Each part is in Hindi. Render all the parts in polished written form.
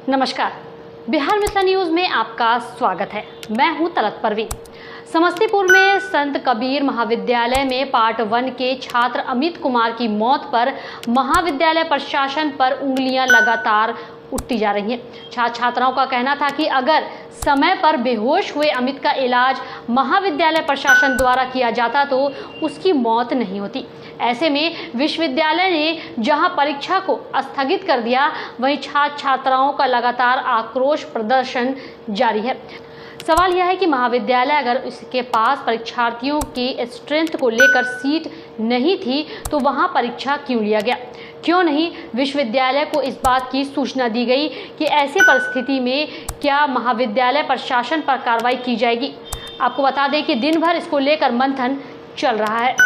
नमस्कार, बिहार मिशन न्यूज में आपका स्वागत है। मैं हूं तलत परवीन। समस्तीपुर में संत कबीर महाविद्यालय में पार्ट 1 के छात्र अमित कुमार की मौत पर महाविद्यालय प्रशासन पर उंगलियां लगातार उठती जा रही हैं। छात्र छात्राओं का कहना था कि अगर समय पर बेहोश हुए अमित का इलाज महाविद्यालय प्रशासन द्वारा किया जाता तो उसकी मौत नहीं होती। ऐसे में विश्वविद्यालय ने जहां परीक्षा को स्थगित कर दिया, वहीं छात्र छात्राओं का लगातार आक्रोश प्रदर्शन जारी है। सवाल यह है कि महाविद्यालय अगर उसके पास परीक्षार्थियों की स्ट्रेंथ को लेकर सीट नहीं थी तो वहां परीक्षा क्यों लिया गया? क्यों नहीं विश्वविद्यालय को इस बात की सूचना दी गई कि ऐसी परिस्थिति में क्या महाविद्यालय प्रशासन पर कार्रवाई की जाएगी? आपको बता दें कि दिन भर इसको लेकर मंथन चल रहा है।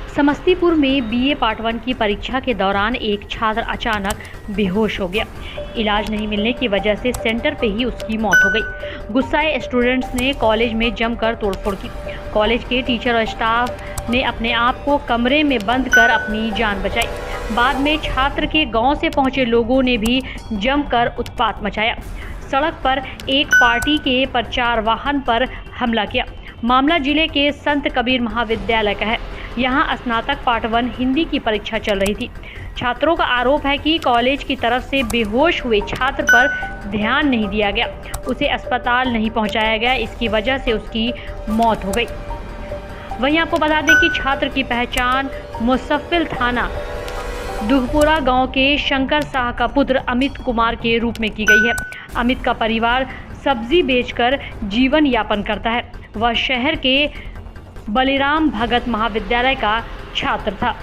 समस्तीपुर में बीए पार्ट 1 की परीक्षा के दौरान एक छात्र अचानक बेहोश हो गया। इलाज नहीं मिलने की वजह से सेंटर पे ही उसकी मौत हो गई। गुस्साए स्टूडेंट्स ने कॉलेज में जमकर तोड़फोड़ की। कॉलेज के टीचर और स्टाफ ने अपने आप को कमरे में बंद कर अपनी जान बचाई। बाद में छात्र के गांव से पहुंचे लोगों ने भी जमकर उत्पात मचाया। सड़क पर एक पार्टी के प्रचार वाहन पर हमला किया। मामला जिले के संत कबीर महाविद्यालय का है। यहाँ स्नातक पार्ट 1 हिंदी की परीक्षा चल रही थी। छात्रों का आरोप है कि कॉलेज की तरफ से बेहोश हुए छात्र पर ध्यान नहीं दिया गया, उसे अस्पताल नहीं पहुंचाया गया, इसकी वजह से उसकी मौत हो गई। वहीं आपको बता दें कि छात्र की पहचान मुसफ्फिल थाना दुहपुरा गांव के शंकर शाह का पुत्र अमित कुमार के रूप में की गई है। अमित का परिवार सब्जी बेचकर जीवन यापन करता है। वह शहर के बलिराम भगत महाविद्यालय का छात्र था।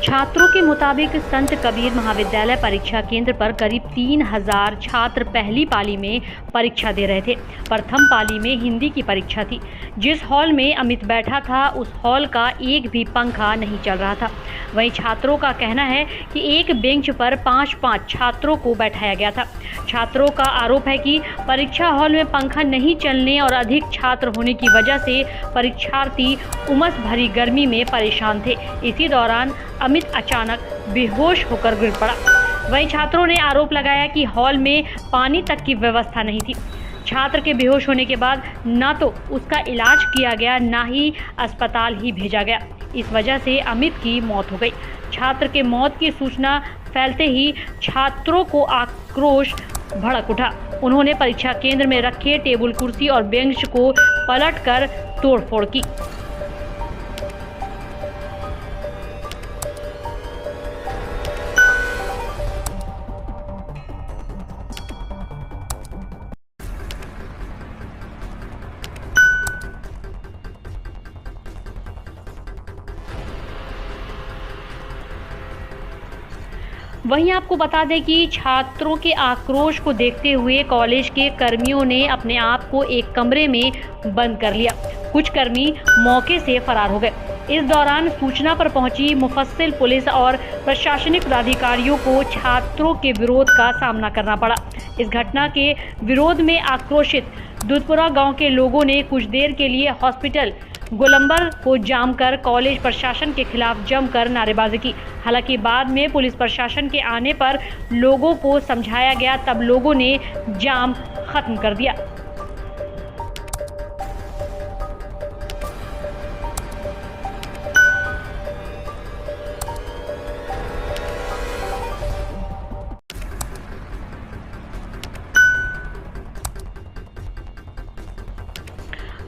छात्रों के मुताबिक संत कबीर महाविद्यालय परीक्षा केंद्र पर करीब 3000 छात्र पहली पाली में परीक्षा दे रहे थे। प्रथम पाली में हिंदी की परीक्षा थी। जिस हॉल में अमित बैठा था उस हॉल का एक भी पंखा नहीं चल रहा था। वहीं छात्रों का कहना है कि एक बेंच पर 5-5 छात्रों को बैठाया गया था। छात्रों का आरोप है कि परीक्षा हॉल में पंखा नहीं चलने और अधिक छात्र होने की वजह से परीक्षार्थी उमस भरी गर्मी में परेशान थे। इसी दौरान अमित अचानक बेहोश होकर गिर पड़ा। वहीं छात्रों ने आरोप लगाया कि हॉल में पानी तक की व्यवस्था नहीं थी। छात्र के बेहोश होने के बाद न तो उसका इलाज किया गया, ना ही अस्पताल ही भेजा गया। इस वजह से अमित की मौत हो गई। छात्र के मौत की सूचना फैलते ही छात्रों को आक्रोश भड़क उठा। उन्होंने परीक्षा केंद्र में रखे टेबल, कुर्सी और बेंच को पलटकर तोड़फोड़ की। वहीं आपको बता दें कि छात्रों के आक्रोश को देखते हुए कॉलेज के कर्मियों ने अपने आप को एक कमरे में बंद कर लिया। कुछ कर्मी मौके से फरार हो गए। इस दौरान सूचना पर पहुंची मुफस्सिल पुलिस और प्रशासनिक पदाधिकारियों को छात्रों के विरोध का सामना करना पड़ा। इस घटना के विरोध में आक्रोशित दुधपुरा गांव के लोगों ने कुछ देर के लिए हॉस्पिटल गोलंबर को जाम कर कॉलेज प्रशासन के खिलाफ जमकर नारेबाजी की। हालांकि बाद में पुलिस प्रशासन के आने पर लोगों को समझाया गया, तब लोगों ने जाम खत्म कर दिया।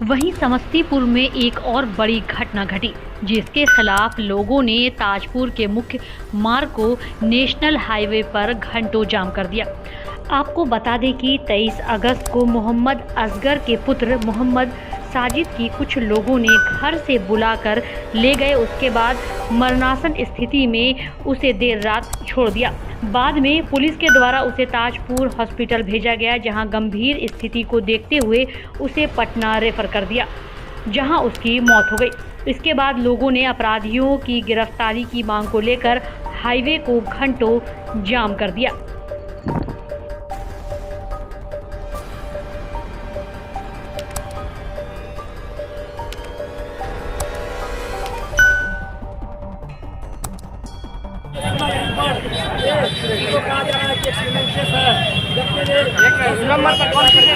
वहीं समस्तीपुर में एक और बड़ी घटना घटी, जिसके खिलाफ लोगों ने ताजपुर के मुख्य मार्ग को नेशनल हाईवे पर घंटों जाम कर दिया। आपको बता दें कि 23 अगस्त को मोहम्मद असगर के पुत्र मोहम्मद साजिद की कुछ लोगों ने घर से बुलाकर ले गए। उसके बाद मरणासन स्थिति में उसे देर रात छोड़ दिया। बाद में पुलिस के द्वारा उसे ताजपुर हॉस्पिटल भेजा गया, जहां गंभीर स्थिति को देखते हुए उसे पटना रेफर कर दिया, जहां उसकी मौत हो गई। इसके बाद लोगों ने अपराधियों की गिरफ्तारी की मांग को लेकर हाईवे को घंटों जाम कर दिया। नंबर पर कॉल करके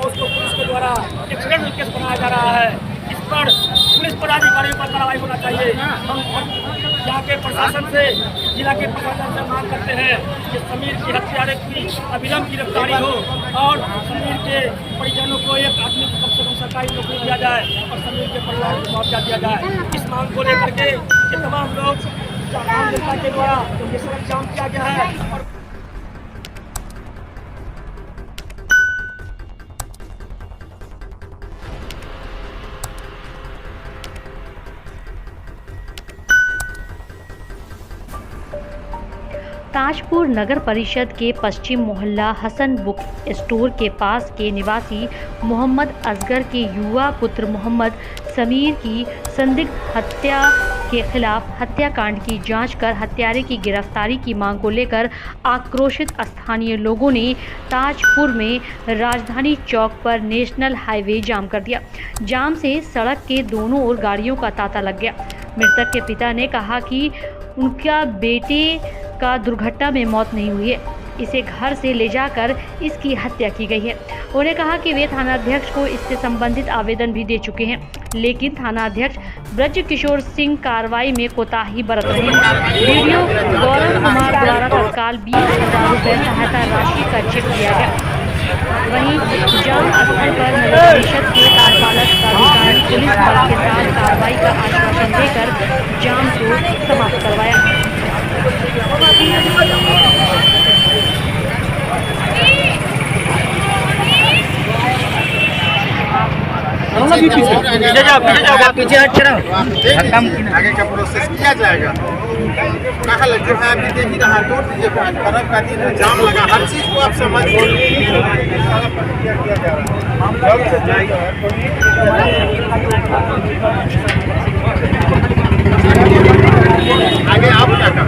उसको पुलिस के द्वारा एक्सीडेंट केस बनाया जा रहा है। इस पर पुलिस पदाधिकारियों पर कार्रवाई होना चाहिए। हम यहाँ के प्रशासन से, जिला के प्रशासन से मांग करते हैं कि समीर की हत्यारे की अविलंब गिरफ्तारी हो और समीर के परिजनों को एक आदमी को कम से कम सरकारी नौकरी दिया जाए और समीर के परिवार को मुआवजा दिया जाए। इस मांग को लेकर के तमाम लोग आम जनता के द्वारा ये सड़क जाम किया गया है। और ताजपुर नगर परिषद के पश्चिम मोहल्ला हसन बुक स्टोर के पास के निवासी मोहम्मद असगर के युवा पुत्र मोहम्मद समीर की संदिग्ध हत्या के खिलाफ हत्याकांड की जांच कर हत्यारे की गिरफ्तारी की मांग को लेकर आक्रोशित स्थानीय लोगों ने ताजपुर में राजधानी चौक पर नेशनल हाईवे जाम कर दिया। जाम से सड़क के दोनों ओर गाड़ियों का तांता लग गया। मृतक के पिता ने कहा कि उनका बेटे का दुर्घटना में मौत नहीं हुई है, इसे घर से ले जाकर इसकी हत्या की गई है। उन्होंने कहा कि वे थानाध्यक्ष को इससे संबंधित आवेदन भी दे चुके हैं, लेकिन थानाध्यक्ष ब्रज किशोर सिंह कार्रवाई में कोताही बरत रहे हैं। वीडियो गौरव कुमार द्वारा तत्काल 20,000 रुपये सहायता राशि का चेक दिया गया। वहीं जाम स्थल पर नगर परिषद के कार्यपालक प्राधिकारी पुलिस बल के साथ कार्रवाई का आश्वासन देकर जाम को समाप्त करवाया। पीछे हट कर आगे का प्रोसेस किया जाएगा। कहाँ लग जो है अभी देख ही रहा, तोड़ दीजिए। पर्व का दिन है, जाम लगा, हर चीज को आप समझ आगे आप क्या कर